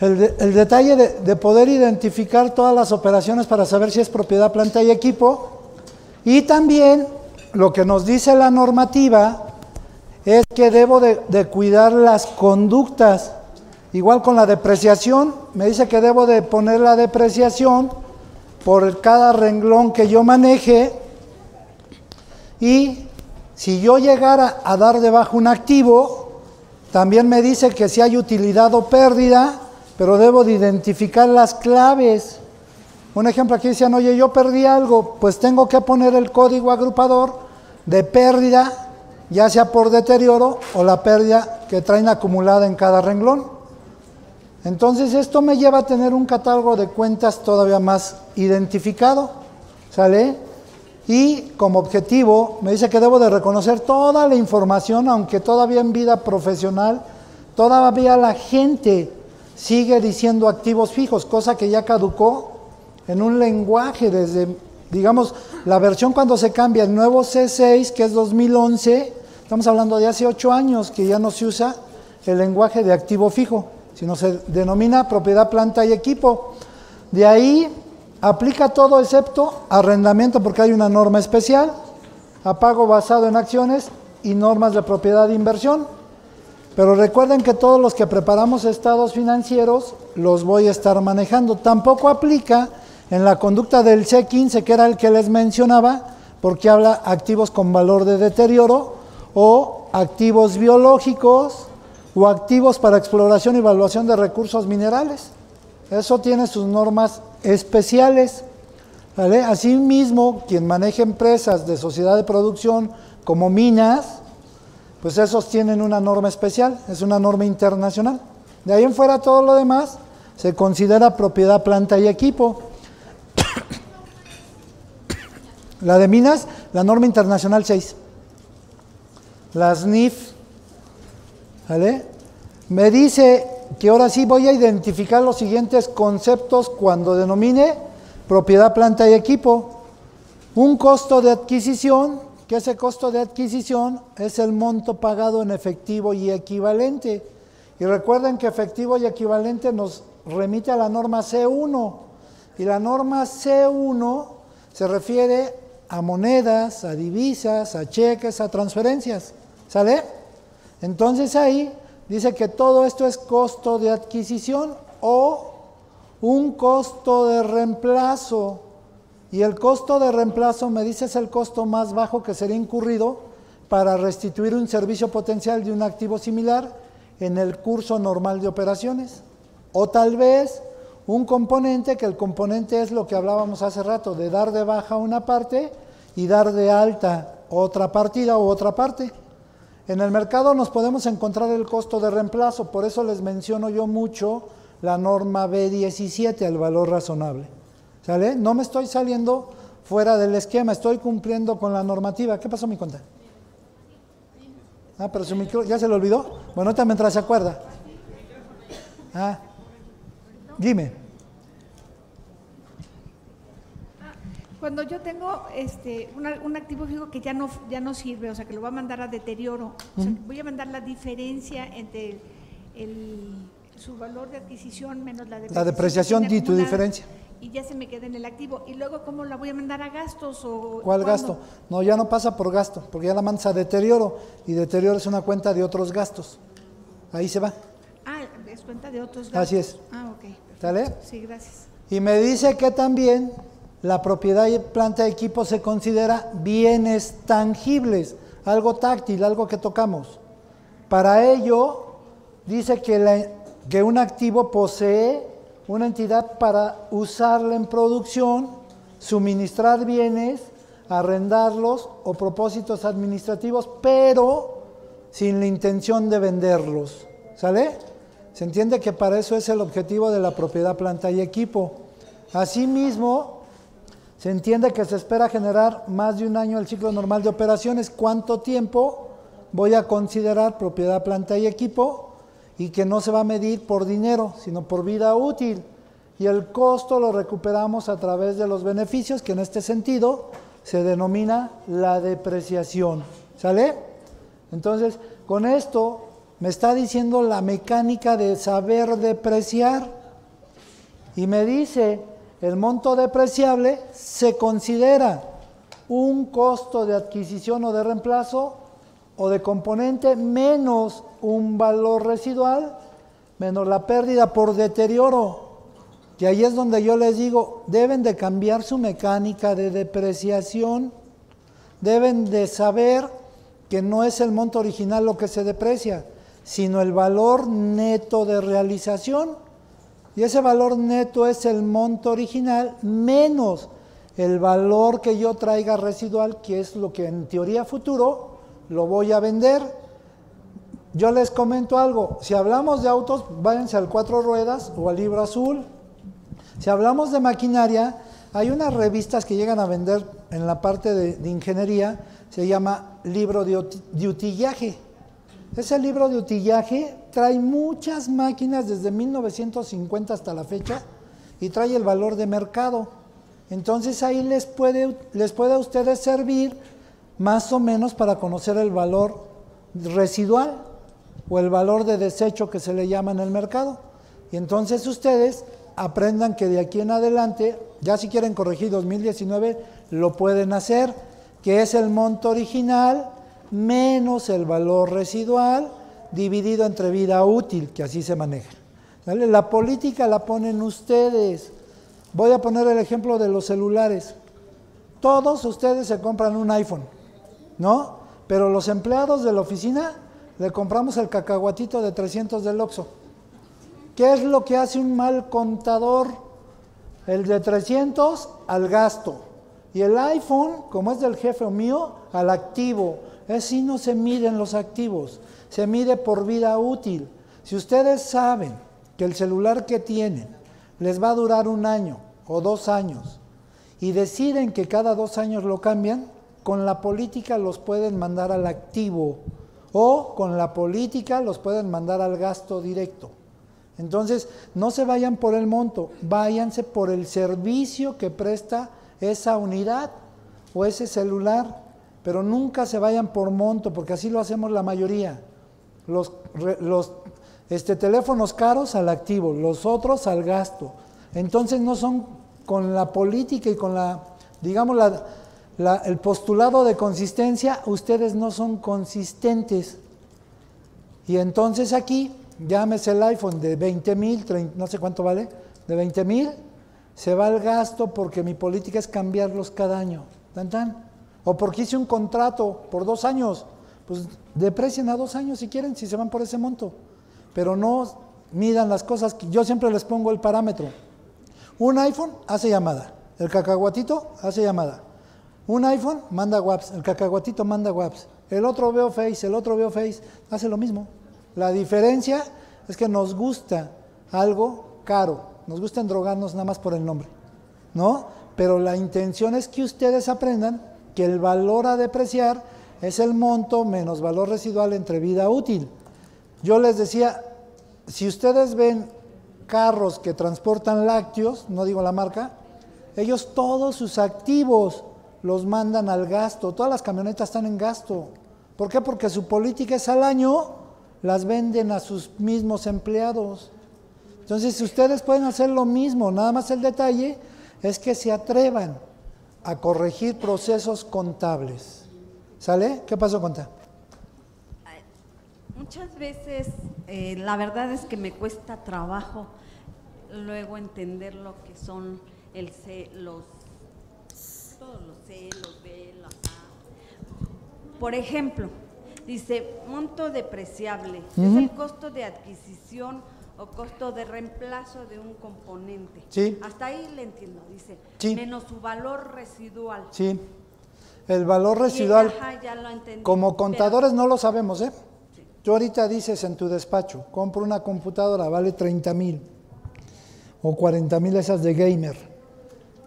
El detalle de poder identificar todas las operaciones para saber si es propiedad, planta y equipo. Y también lo que nos dice la normativa es que debo de cuidar las conductas. Igual con la depreciación, me dice que debo de poner la depreciación por cada renglón que yo maneje. Y si yo llegara a dar de baja un activo, también me dice que si hay utilidad o pérdida, pero debo de identificar las claves. Un ejemplo, aquí decían, oye, yo perdí algo, pues tengo que poner el código agrupador de pérdida, ya sea por deterioro o la pérdida que traen acumulada en cada renglón. Entonces esto me lleva a tener un catálogo de cuentas todavía más identificado, ¿sale? Y como objetivo me dice que debo de reconocer toda la información, aunque todavía en vida profesional, todavía la gente sigue diciendo activos fijos, cosa que ya caducó en un lenguaje desde, digamos, la versión cuando se cambia el nuevo C6, que es 2011, estamos hablando de hace 8 años que ya no se usa el lenguaje de activo fijo, sino se denomina propiedad, planta y equipo. De ahí aplica todo excepto arrendamiento, porque hay una norma especial, a pago basado en acciones y normas de propiedad de inversión. Pero recuerden que todos los que preparamos estados financieros los voy a estar manejando. Tampoco aplica en la conducta del C15, que era el que les mencionaba, porque habla activos con valor de deterioro o activos biológicos o activos para exploración y evaluación de recursos minerales. Eso tiene sus normas especiales, ¿vale? Asimismo, quien maneja empresas de sociedad de producción como minas, pues esos tienen una norma especial, es una norma internacional. De ahí en fuera todo lo demás se considera propiedad, planta y equipo. La de minas, la norma internacional 6. Las NIF, ¿vale? Me dice que ahora sí voy a identificar los siguientes conceptos cuando denomine propiedad, planta y equipo. Un costo de adquisición, que ese costo de adquisición es el monto pagado en efectivo y equivalente. Y recuerden que efectivo y equivalente nos remite a la norma C1. Y la norma C1 se refiere a monedas, a divisas, a cheques, a transferencias. ¿Sale? Entonces ahí dice que todo esto es costo de adquisición o un costo de reemplazo. Y el costo de reemplazo, me dice, es el costo más bajo que sería incurrido para restituir un servicio potencial de un activo similar en el curso normal de operaciones. O tal vez un componente, que el componente es lo que hablábamos hace rato, de dar de baja una parte y dar de alta otra partida o otra parte. En el mercado nos podemos encontrar el costo de reemplazo, por eso les menciono yo mucho la norma B17, el valor razonable. ¿Sale? No me estoy saliendo fuera del esquema, estoy cumpliendo con la normativa. ¿Qué pasó, mi cuenta? Ah, pero su micro, ¿ya se le olvidó? Bueno, ahorita mientras se acuerda. Ah, dime. Cuando yo tengo un activo fijo que ya no sirve, o sea, que lo voy a mandar a deterioro, o sea, voy a mandar la diferencia entre su valor de adquisición menos la depreciación. La depreciación y tu diferencia. Y ya se me queda en el activo. ¿Y luego cómo la voy a mandar a gastos? O ¿Cuál gasto? No, ya no pasa por gasto, porque ya la mandas a deterioro, y deterioro es una cuenta de otros gastos. Ahí se va. Ah, es cuenta de otros gastos. Así es. Ah, ok. ¿Sale? Sí, gracias. Y me dice que también la propiedad y planta de equipo se considera bienes tangibles, algo táctil, algo que tocamos. Para ello, dice que un activo posee una entidad para usarla en producción, suministrar bienes, arrendarlos o propósitos administrativos, pero sin la intención de venderlos. ¿Sale? Se entiende que para eso es el objetivo de la propiedad, planta y equipo. Asimismo, se entiende que se espera generar más de un año el ciclo normal de operaciones. ¿Cuánto tiempo? voy a considerar propiedad, planta y equipo, y que no se va a medir por dinero, sino por vida útil. Y el costo lo recuperamos a través de los beneficios, que en este sentido se denomina la depreciación. ¿Sale? Entonces, con esto me está diciendo la mecánica de saber depreciar. Y me dice, el monto depreciable se considera un costo de adquisición o de reemplazo o de componente menos un valor residual, menos la pérdida por deterioro. Y ahí es donde yo les digo, deben de cambiar su mecánica de depreciación, deben de saber que no es el monto original lo que se deprecia, sino el valor neto de realización. Y ese valor neto es el monto original menos el valor que yo traiga residual, que es lo que en teoría futuro lo voy a vender. Yo les comento algo, si hablamos de autos, váyanse al 4 ruedas o al libro azul. Si hablamos de maquinaria, hay unas revistas que llegan a vender en la parte de ingeniería, se llama libro de utillaje. Ese libro de utillaje trae muchas máquinas desde 1950 hasta la fecha y trae el valor de mercado. Entonces ahí les puede a ustedes servir más o menos para conocer el valor residual o el valor de desecho que se le llama en el mercado. Y entonces ustedes aprendan que de aquí en adelante, ya si quieren corregir 2019, lo pueden hacer, que es el monto original menos el valor residual dividido entre vida útil, que así se maneja. ¿Vale? La política la ponen ustedes. Voy a poner el ejemplo de los celulares. Todos ustedes se compran un iPhone, ¿no? Pero los empleados de la oficina le compramos el cacahuatito de 300 del Oxxo. ¿Qué es lo que hace un mal contador? El de 300 al gasto. Y el iPhone, como es del jefe o mío, al activo. Así no se miden los activos, se mide por vida útil. Si ustedes saben que el celular que tienen les va a durar 1 año o 2 años y deciden que cada 2 años lo cambian, con la política los pueden mandar al activo o con la política los pueden mandar al gasto directo. Entonces, no se vayan por el monto, váyanse por el servicio que presta esa unidad o ese celular, pero nunca se vayan por monto, porque así lo hacemos la mayoría. Los teléfonos caros al activo, los otros al gasto. Entonces no son con la política y con el postulado de consistencia, ustedes no son consistentes. Y entonces aquí, llámese el iPhone de 20,000, no sé cuánto vale, de 20,000, se va al gasto porque mi política es cambiarlos cada año. ¿Tan, tan? O porque hice un contrato por 2 años, pues deprecien a 2 años si quieren, si se van por ese monto. Pero no midan las cosas, yo siempre les pongo el parámetro. Un iPhone hace llamada, el cacahuatito hace llamada. Un iPhone manda WhatsApp, el cacahuatito manda WhatsApp. El otro veo Face, hace lo mismo. La diferencia es que nos gusta algo caro, nos gusta endrogarnos nada más por el nombre, ¿no? Pero la intención es que ustedes aprendan que el valor a depreciar es el monto menos valor residual entre vida útil. Yo les decía, si ustedes ven carros que transportan lácteos, no digo la marca, ellos todos sus activos los mandan al gasto, todas las camionetas están en gasto. ¿Por qué? Porque su política es al año, las venden a sus mismos empleados. Entonces ustedes pueden hacer lo mismo, nada más el detalle es que se atrevan a corregir procesos contables. ¿Sale? ¿Qué pasó, Conta? Muchas veces la verdad es que me cuesta trabajo luego entender lo que son todos los C, los B, los A. Por ejemplo, dice monto depreciable, es el costo de adquisición o costo de reemplazo de un componente. Sí. Hasta ahí le entiendo, dice, sí, menos su valor residual. Sí, el valor residual, ya lo entendí, como contadores no lo sabemos, ¿eh? Sí. Tú ahorita dices en tu despacho, compro una computadora, vale 30,000 o 40,000 esas de gamer.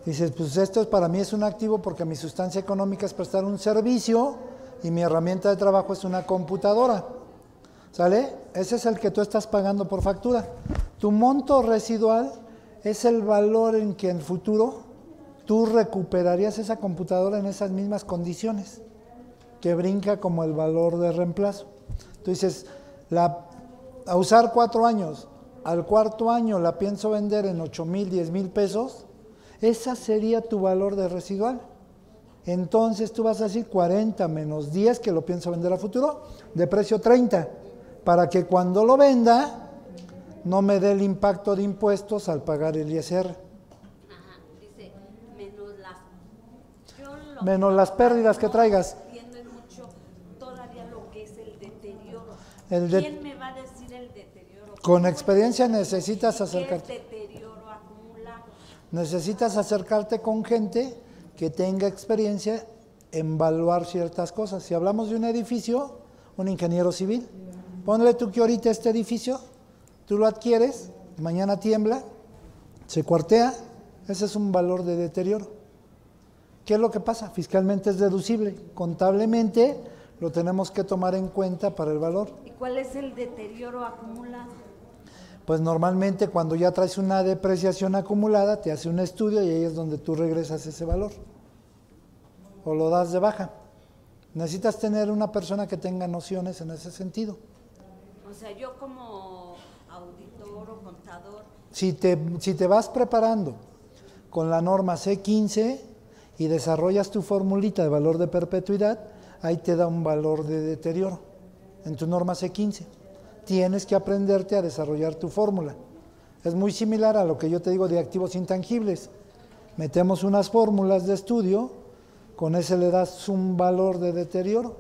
Dices, pues esto para mí es un activo porque mi sustancia económica es prestar un servicio y mi herramienta de trabajo es una computadora. ¿Sale? Ese es el que tú estás pagando por factura. Tu monto residual es el valor en que en el futuro tú recuperarías esa computadora en esas mismas condiciones, que brinca como el valor de reemplazo. Tú dices, a usar 4 años, al cuarto año la pienso vender en 8,000, 10,000 pesos, esa sería tu valor de residual. Entonces tú vas a decir 40 menos 10, que lo pienso vender a futuro, de precio 30, para que cuando lo venda no me dé el impacto de impuestos al pagar el ISR. Ajá, dice, menos las pérdidas que traigas. Entiendo mucho todavía lo que es el deterioro. ¿Quién me va a decir el deterioro? Con experiencia necesitas acercarte. ¿Qué es deterioro acumulado? Necesitas acercarte con gente que tenga experiencia en evaluar ciertas cosas. Si hablamos de un edificio, un ingeniero civil, ponle tú que ahorita este edificio, tú lo adquieres, mañana tiembla, se cuartea, ese es un valor de deterioro. ¿Qué es lo que pasa? Fiscalmente es deducible, contablemente lo tenemos que tomar en cuenta para el valor. ¿Y cuál es el deterioro acumulado? Pues normalmente cuando ya traes una depreciación acumulada, te hace un estudio y ahí es donde tú regresas ese valor. O lo das de baja. Necesitas tener una persona que tenga nociones en ese sentido. O sea, yo como auditor o contador. Si te vas preparando con la norma C15 y desarrollas tu formulita de valor de perpetuidad, ahí te da un valor de deterioro en tu norma C15. Tienes que aprenderte a desarrollar tu fórmula. Es muy similar a lo que yo te digo de activos intangibles. Metemos unas fórmulas de estudio, con ese le das un valor de deterioro.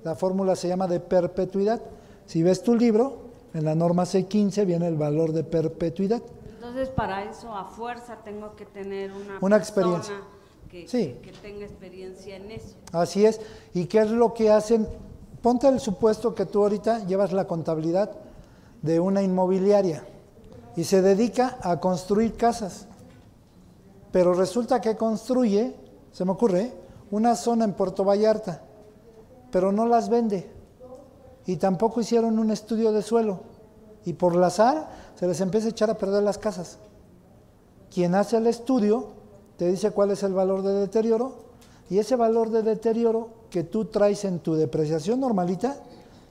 La fórmula se llama de perpetuidad. Si ves tu libro, en la norma C15 viene el valor de perpetuidad. Entonces, para eso a fuerza tengo que tener una experiencia que tenga experiencia en eso. Así es. ¿Y qué es lo que hacen? Ponte el supuesto que tú ahorita llevas la contabilidad de una inmobiliaria y se dedica a construir casas, pero resulta que construye, se me ocurre, una zona en Puerto Vallarta, pero no las vende y tampoco hicieron un estudio de suelo y por el azar se les empieza a echar a perder las casas. Quien hace el estudio te dice cuál es el valor de deterioro y ese valor de deterioro que tú traes en tu depreciación normalita,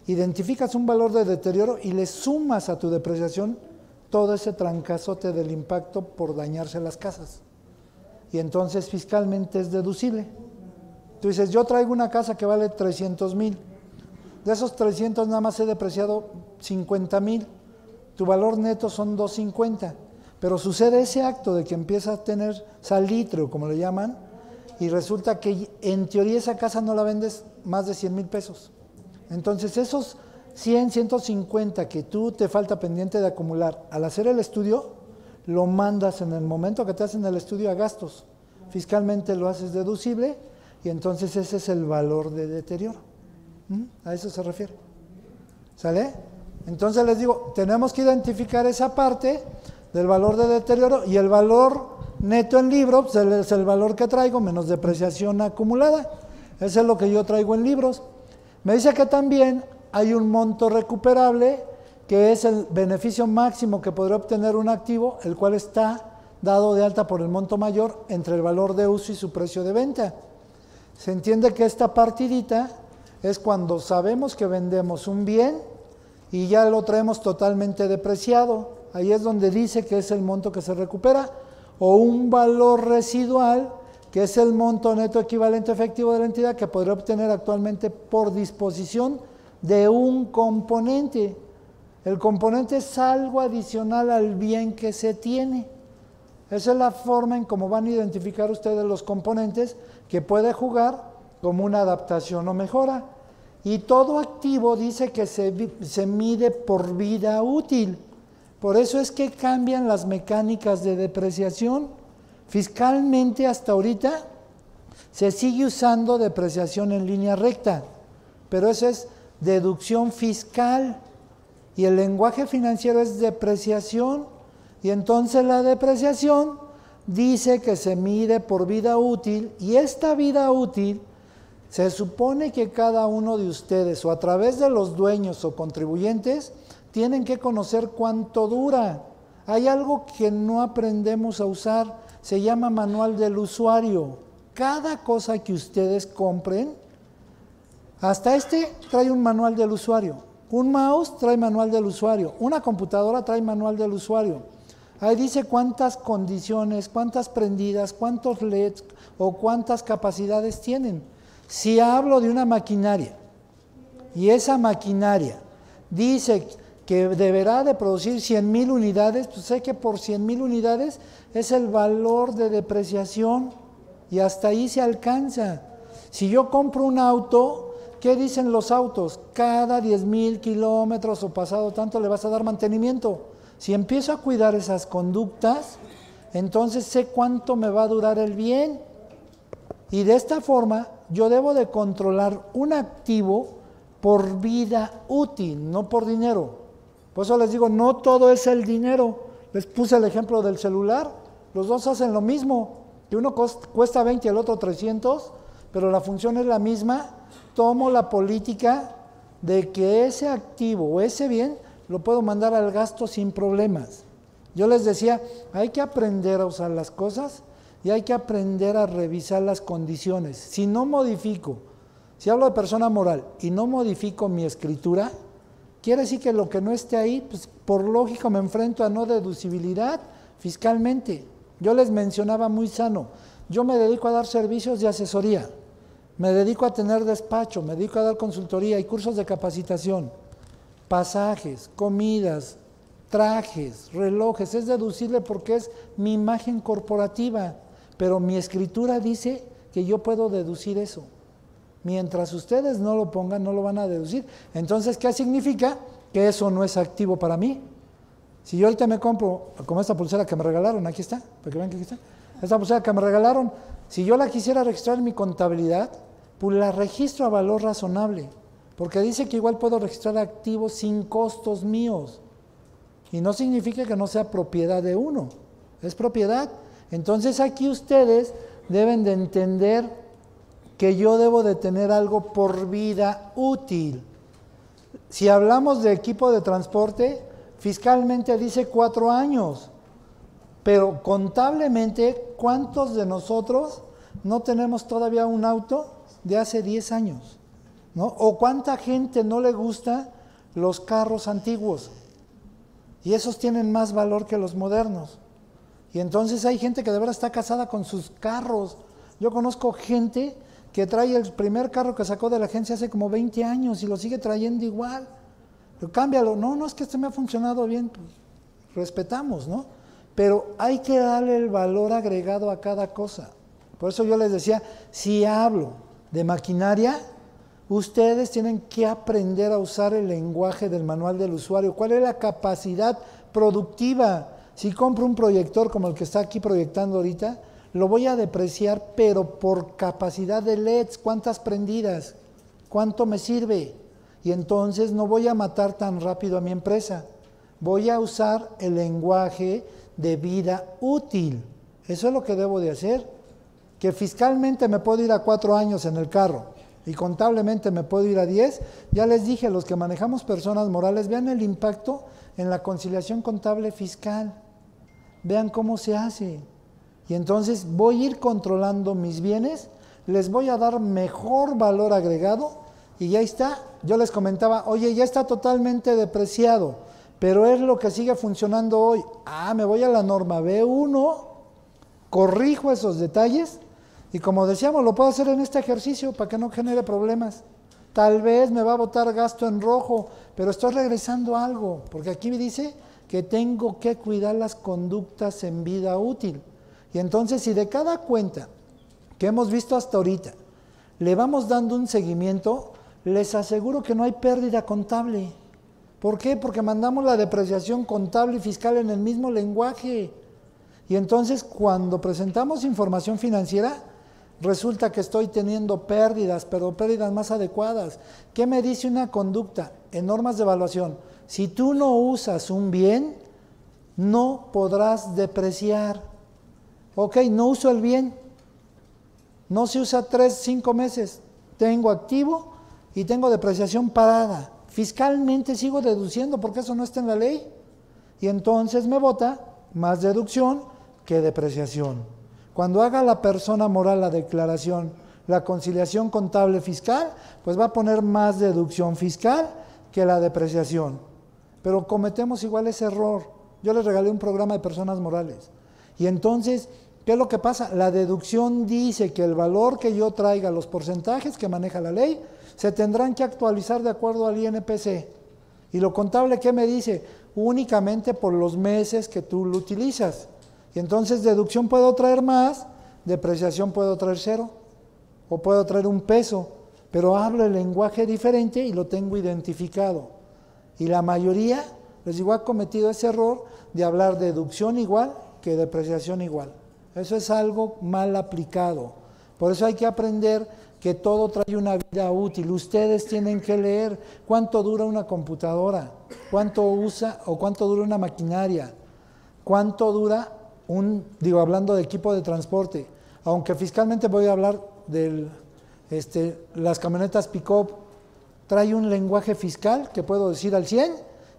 identificas un valor de deterioro y le sumas a tu depreciación todo ese trancazote del impacto por dañarse las casas. Y entonces fiscalmente es deducible. Tú dices, yo traigo una casa que vale 300,000. De esos 300 nada más he depreciado 50,000. Tu valor neto son 250. Pero sucede ese acto de que empieza a tener salitre, como le llaman, y resulta que en teoría esa casa no la vendes más de 100,000 pesos. Entonces esos 100, 150 que tú te falta pendiente de acumular, al hacer el estudio, lo mandas en el momento que te hacen el estudio a gastos. Fiscalmente lo haces deducible y entonces ese es el valor de deterioro. A eso se refiere. ¿Sale? Entonces les digo, tenemos que identificar esa parte del valor de deterioro y el valor neto en libros es el valor que traigo menos depreciación acumulada. Eso es lo que yo traigo en libros. Me dice que también hay un monto recuperable que es el beneficio máximo que podrá obtener un activo, el cual está dado de alta por el monto mayor entre el valor de uso y su precio de venta. Se entiende que esta partidita es cuando sabemos que vendemos un bien y ya lo traemos totalmente depreciado. Ahí es donde dice que es el monto que se recupera, o un valor residual, que es el monto neto equivalente efectivo de la entidad que podrá obtener actualmente por disposición de un componente. El componente es algo adicional al bien que se tiene. Esa es la forma en cómo van a identificar ustedes los componentes que puede jugar como una adaptación o mejora. Y todo activo dice que se mide por vida útil. Por eso es que cambian las mecánicas de depreciación. Fiscalmente hasta ahorita se sigue usando depreciación en línea recta, pero eso es deducción fiscal y el lenguaje financiero es depreciación y entonces la depreciación dice que se mide por vida útil y esta vida útil Se supone que cada uno de ustedes, o a través de los dueños o contribuyentes, tienen que conocer cuánto dura. Hay algo que no aprendemos a usar, se llama manual del usuario. Cada cosa que ustedes compren, hasta este trae un manual del usuario. Un mouse trae manual del usuario. Una computadora trae manual del usuario. Ahí dice cuántas condiciones, cuántas prendidas, cuántos LEDs o cuántas capacidades tienen. Si hablo de una maquinaria y esa maquinaria dice que deberá de producir 100,000 unidades, pues sé que por 100,000 unidades es el valor de depreciación y hasta ahí se alcanza. Si yo compro un auto, ¿qué dicen los autos? Cada 10,000 kilómetros o pasado tanto le vas a dar mantenimiento. Si empiezo a cuidar esas conductas, entonces sé cuánto me va a durar el bien. Y de esta forma yo debo de controlar un activo por vida útil, no por dinero. Por eso les digo, no todo es el dinero. Les puse el ejemplo del celular, los dos hacen lo mismo, que uno cuesta 20 y el otro 300, pero la función es la misma. Tomo la política de que ese activo o ese bien lo puedo mandar al gasto sin problemas. Yo les decía, hay que aprender a usar las cosas y hay que aprender a revisar las condiciones. Si no modifico, si hablo de persona moral y no modifico mi escritura, quiere decir que lo que no esté ahí, pues por lógica me enfrento a no deducibilidad fiscalmente. Yo les mencionaba muy sano, yo me dedico a dar servicios de asesoría, me dedico a tener despacho, me dedico a dar consultoría y cursos de capacitación, pasajes, comidas, trajes, relojes, es deducible porque es mi imagen corporativa, pero mi escritura dice que yo puedo deducir eso. Mientras ustedes no lo pongan, no lo van a deducir. Entonces, ¿qué significa? Que eso no es activo para mí. Si yo ahorita me compro, como esta pulsera que me regalaron, aquí está, para que vean que aquí está, esta pulsera que me regalaron, si yo la quisiera registrar en mi contabilidad, pues la registro a valor razonable, porque dice que igual puedo registrar activos sin costos míos. Y no significa que no sea propiedad de uno, es propiedad. Entonces aquí ustedes deben de entender que yo debo de tener algo por vida útil. Si hablamos de equipo de transporte, fiscalmente dice 4 años, pero contablemente, ¿cuántos de nosotros no tenemos todavía un auto de hace 10 años? ¿No? ¿O cuánta gente no le gusta los carros antiguos? Y esos tienen más valor que los modernos. Y entonces hay gente que de verdad está casada con sus carros. Yo conozco gente que trae el primer carro que sacó de la agencia hace como 20 años y lo sigue trayendo igual. Pero cámbialo. No, es que este me ha funcionado bien. Pues, respetamos, ¿no? Pero hay que darle el valor agregado a cada cosa. Por eso yo les decía, si hablo de maquinaria, ustedes tienen que aprender a usar el lenguaje del manual del usuario. ¿Cuál es la capacidad productiva? Si compro un proyector como el que está aquí proyectando ahorita, lo voy a depreciar, pero por capacidad de LEDs, cuántas prendidas, cuánto me sirve. Y entonces no voy a matar tan rápido a mi empresa. Voy a usar el lenguaje de vida útil. Eso es lo que debo de hacer. Que fiscalmente me puedo ir a 4 años en el carro y contablemente me puedo ir a 10. Ya les dije, los que manejamos personas morales, vean el impacto en la conciliación contable fiscal. Vean cómo se hace. Y entonces voy a ir controlando mis bienes, les voy a dar mejor valor agregado y ya está. Yo les comentaba, oye, ya está totalmente depreciado, pero es lo que sigue funcionando hoy. Me voy a la norma B1, corrijo esos detalles y como decíamos, lo puedo hacer en este ejercicio para que no genere problemas. Tal vez me va a botar gasto en rojo, pero estoy regresando a algo, porque aquí me dice que tengo que cuidar las conductas en vida útil. Y entonces, si de cada cuenta que hemos visto hasta ahorita le vamos dando un seguimiento, les aseguro que no hay pérdida contable. ¿Por qué? Porque mandamos la depreciación contable y fiscal en el mismo lenguaje. Y entonces, cuando presentamos información financiera, resulta que estoy teniendo pérdidas, pero pérdidas más adecuadas. ¿Qué me dice una conducta en normas de evaluación? Si tú no usas un bien, no podrás depreciar. Ok, no uso el bien, no se usa 3, 5 meses, tengo activo y tengo depreciación parada. Fiscalmente sigo deduciendo porque eso no está en la ley. Y entonces me bota más deducción que depreciación. Cuando haga la persona moral la declaración, la conciliación contable fiscal, pues va a poner más deducción fiscal que la depreciación. Pero cometemos igual ese error. Yo les regalé un programa de personas morales. Y entonces, ¿qué es lo que pasa? La deducción dice que el valor que yo traiga, los porcentajes que maneja la ley, se tendrán que actualizar de acuerdo al INPC. Y lo contable, ¿qué me dice? Únicamente por los meses que tú lo utilizas. Y entonces deducción puedo traer más, depreciación puedo traer 0, o puedo traer un peso, pero hablo el lenguaje diferente y lo tengo identificado. Y la mayoría, les digo, ha cometido ese error de hablar deducción igual que depreciación igual. Eso es algo mal aplicado. Por eso hay que aprender que todo trae una vida útil. Ustedes tienen que leer cuánto dura una computadora, cuánto usa o cuánto dura una maquinaria, cuánto dura hablando de equipo de transporte. Aunque fiscalmente voy a hablar de las camionetas pick-up, trae un lenguaje fiscal que puedo decir al 100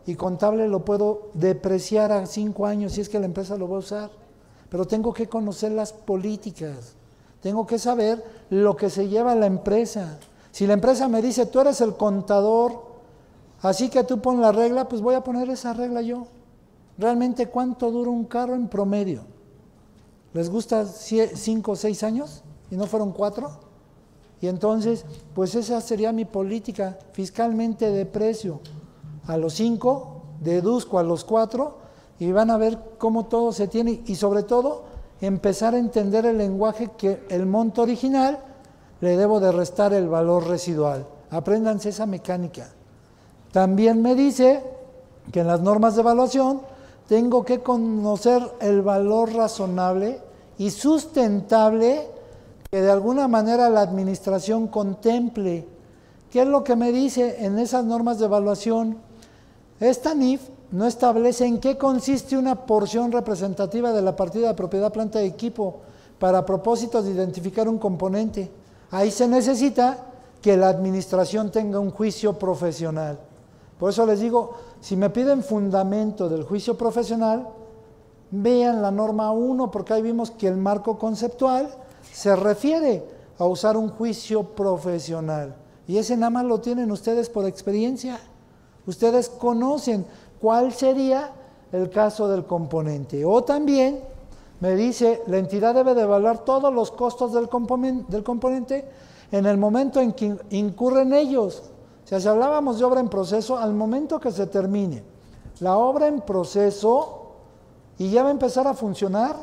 y contable lo puedo depreciar a 5 años si es que la empresa lo va a usar. Pero tengo que conocer las políticas, tengo que saber lo que se lleva a la empresa. Si la empresa me dice, tú eres el contador, así que tú pon la regla, pues voy a poner esa regla yo. ¿Realmente cuánto dura un carro en promedio? ¿Les gusta 5 o 6 años y no fueron 4? Y entonces, pues esa sería mi política, fiscalmente deprecio a los 5, deduzco a los 4 y van a ver cómo todo se tiene y sobre todo empezar a entender el lenguaje que el monto original le debo de restar el valor residual. Apréndanse esa mecánica. También me dice que en las normas de evaluación tengo que conocer el valor razonable y sustentable que de alguna manera la administración contemple. ¿Qué es lo que me dice en esas normas de evaluación? Esta NIF no establece en qué consiste una porción representativa de la partida de propiedad, planta y equipo para propósitos de identificar un componente. Ahí se necesita que la administración tenga un juicio profesional. Por eso les digo, si me piden fundamento del juicio profesional, vean la norma 1, porque ahí vimos que el marco conceptual se refiere a usar un juicio profesional. Y ese nada más lo tienen ustedes por experiencia. Ustedes conocen cuál sería el caso del componente. O también me dice, la entidad debe de evaluar todos los costos del componente en el momento en que incurren ellos. O sea, si hablábamos de obra en proceso, al momento que se termine la obra en proceso y ya va a empezar a funcionar,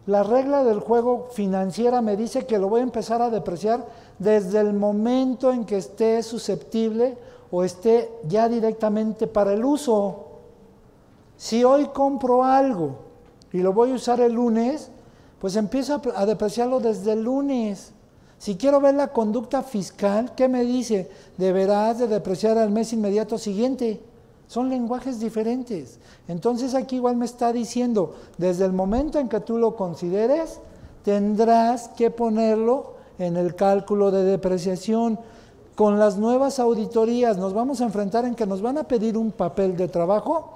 la regla del juego financiera me dice que lo voy a empezar a depreciar desde el momento en que esté susceptible o esté ya directamente para el uso. Si hoy compro algo y lo voy a usar el lunes, pues empiezo a depreciarlo desde el lunes. Si quiero ver la conducta fiscal, ¿qué me dice? Deberás de depreciar al mes inmediato siguiente. Son lenguajes diferentes. Entonces aquí igual me está diciendo, desde el momento en que tú lo consideres, tendrás que ponerlo en el cálculo de depreciación. Con las nuevas auditorías nos vamos a enfrentar en que nos van a pedir un papel de trabajo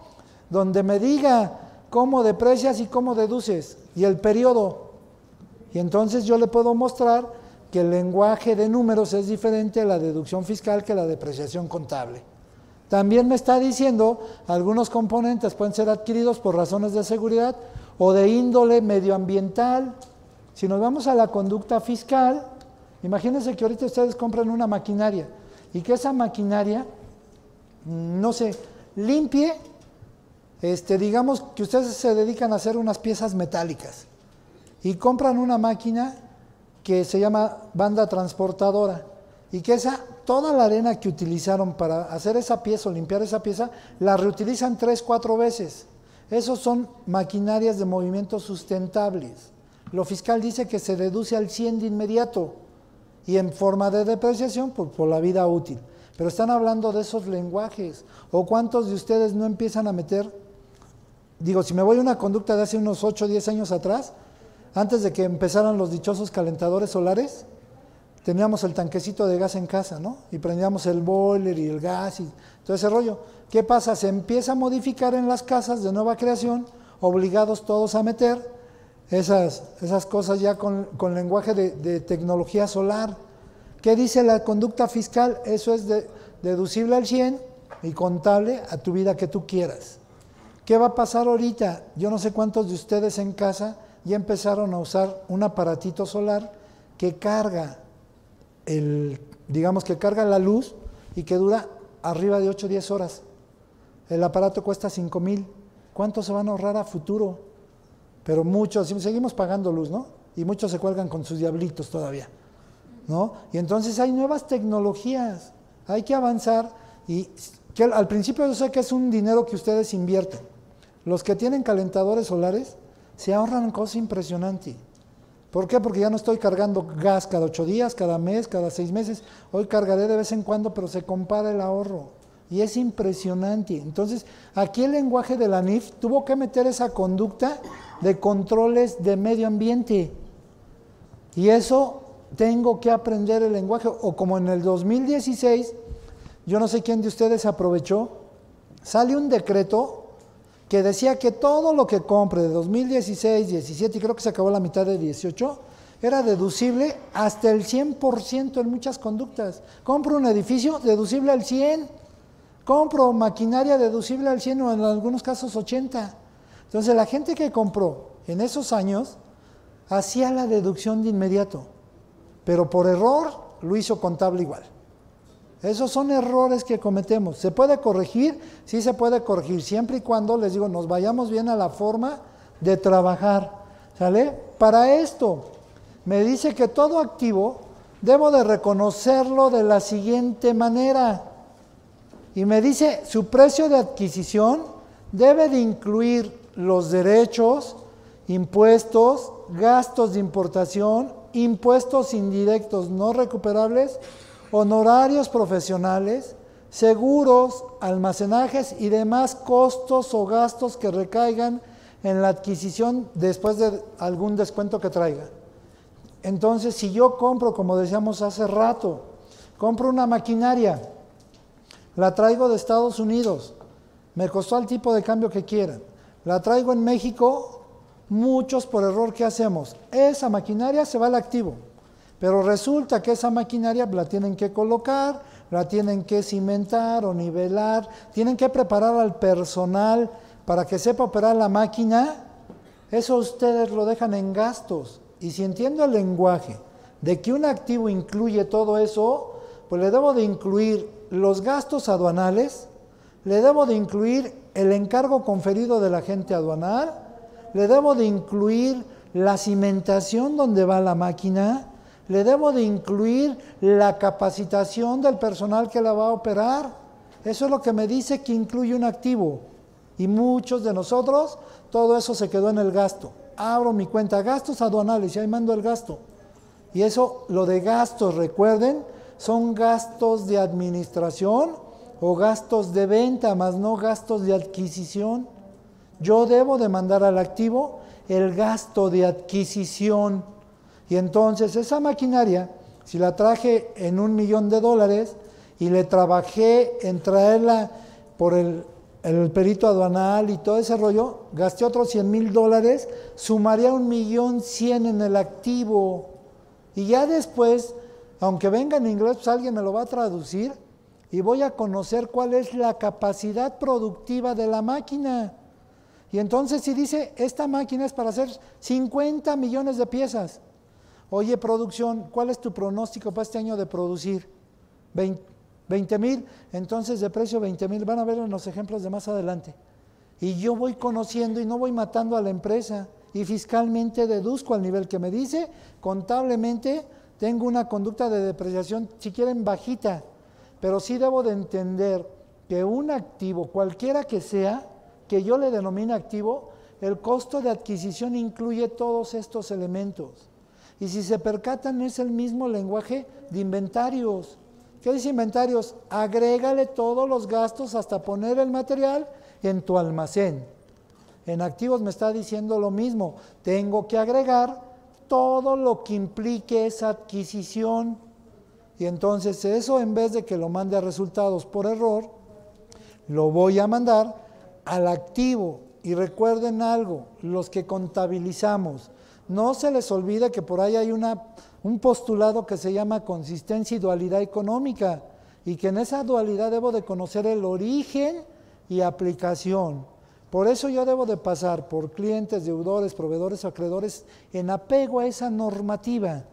donde me diga cómo deprecias y cómo deduces y el periodo. Y entonces yo le puedo mostrar que el lenguaje de números es diferente a la deducción fiscal que la depreciación contable. También me está diciendo algunos componentes pueden ser adquiridos por razones de seguridad o de índole medioambiental. Si nos vamos a la conducta fiscal, imagínense que ahorita ustedes compran una maquinaria y que esa maquinaria, no sé, limpie, digamos que ustedes se dedican a hacer unas piezas metálicas y compran una máquina que se llama banda transportadora y que toda la arena que utilizaron para hacer esa pieza o limpiar esa pieza, la reutilizan 3, 4 veces. Esos son maquinarias de movimientos sustentables. Lo fiscal dice que se deduce al 100 de inmediato y en forma de depreciación por la vida útil. Pero están hablando de esos lenguajes. ¿O cuántos de ustedes no empiezan a meter? Digo, si me voy a una conducta de hace unos 8 o 10 años atrás, antes de que empezaran los dichosos calentadores solares, teníamos el tanquecito de gas en casa, ¿no? Y prendíamos el boiler y el gas y todo ese rollo. ¿Qué pasa? Se empieza a modificar en las casas de nueva creación, obligados todos a meter esas cosas ya con lenguaje de tecnología solar. ¿Qué dice la conducta fiscal? Eso es deducible al 100 y contable a tu vida que tú quieras. ¿Qué va a pasar ahorita? Yo no sé cuántos de ustedes en casa ya empezaron a usar un aparatito solar que carga digamos que carga la luz y que dura arriba de 8 o 10 horas. El aparato cuesta 5,000. ¿Cuánto se van a ahorrar a futuro? Pero muchos, seguimos pagando luz, ¿no? Y muchos se cuelgan con sus diablitos todavía, ¿no? Y entonces hay nuevas tecnologías, hay que avanzar y que al principio yo sé que es un dinero que ustedes invierten. Los que tienen calentadores solares se ahorran cosas impresionantes. ¿Por qué? Porque ya no estoy cargando gas cada 8 días, cada mes, cada 6 meses. Hoy cargaré de vez en cuando, pero se compara el ahorro. Y es impresionante. Entonces, aquí el lenguaje de la NIF tuvo que meter esa conducta de controles de medio ambiente. Y eso tengo que aprender el lenguaje. O como en el 2016, yo no sé quién de ustedes aprovechó, sale un decreto que decía que todo lo que compre de 2016, 17 y creo que se acabó la mitad de 18, era deducible hasta el 100% en muchas conductas. Compro un edificio, deducible al 100%. Compro maquinaria, deducible al 100% o en algunos casos 80%. Entonces la gente que compró en esos años hacía la deducción de inmediato, pero por error lo hizo contable igual. Esos son errores que cometemos. ¿Se puede corregir? Sí se puede corregir, siempre y cuando, les digo, nos vayamos bien a la forma de trabajar, ¿sale? Para esto, me dice que todo activo debo de reconocerlo de la siguiente manera. Y me dice, su precio de adquisición debe de incluir los derechos, impuestos, gastos de importación, impuestos indirectos no recuperables, honorarios profesionales, seguros, almacenajes y demás costos o gastos que recaigan en la adquisición después de algún descuento que traiga. Entonces, si yo compro, como decíamos hace rato, compro una maquinaria, la traigo de Estados Unidos, me costó el tipo de cambio que quieran, la traigo en México, muchos por error, ¿qué hacemos? Esa maquinaria se va al activo. Pero resulta que esa maquinaria la tienen que colocar, la tienen que cimentar o nivelar, tienen que preparar al personal para que sepa operar la máquina. Eso ustedes lo dejan en gastos. Y si entiendo el lenguaje de que un activo incluye todo eso, pues le debo de incluir los gastos aduanales, le debo de incluir el encargo conferido del agente aduanal, le debo de incluir la cimentación donde va la máquina, le debo de incluir la capacitación del personal que la va a operar. Eso es lo que me dice que incluye un activo. Y muchos de nosotros, todo eso se quedó en el gasto. Abro mi cuenta, gastos aduanales, y ahí mando el gasto. Y eso, lo de gastos, recuerden, son gastos de administración o gastos de venta, más no gastos de adquisición. Yo debo de mandar al activo el gasto de adquisición. Y entonces esa maquinaria, si la traje en $1,000,000 y le trabajé en traerla por el perito aduanal y todo ese rollo, gasté otros $100,000, sumaría $1,100,000 en el activo. Y ya después, aunque venga en inglés, pues alguien me lo va a traducir y voy a conocer cuál es la capacidad productiva de la máquina. Y entonces si dice, esta máquina es para hacer 50 millones de piezas. Oye, producción, ¿cuál es tu pronóstico para este año de producir? 20,000, entonces de precio 20,000, van a ver en los ejemplos de más adelante. Y yo voy conociendo y no voy matando a la empresa, y fiscalmente deduzco al nivel que me dice, contablemente tengo una conducta de depreciación, si quieren bajita, pero sí debo de entender que un activo, cualquiera que sea, que yo le denomine activo, el costo de adquisición incluye todos estos elementos. Y si se percatan, es el mismo lenguaje de inventarios. ¿Qué dice inventarios? Agrégale todos los gastos hasta poner el material en tu almacén. En activos me está diciendo lo mismo. Tengo que agregar todo lo que implique esa adquisición. Y entonces eso, en vez de que lo mande a resultados por error, lo voy a mandar al activo. Y recuerden algo, los que contabilizamos, no se les olvide que por ahí hay un postulado que se llama consistencia y dualidad económica, y que en esa dualidad debo de conocer el origen y aplicación. Por eso yo debo de pasar por clientes, deudores, proveedores o acreedores en apego a esa normativa.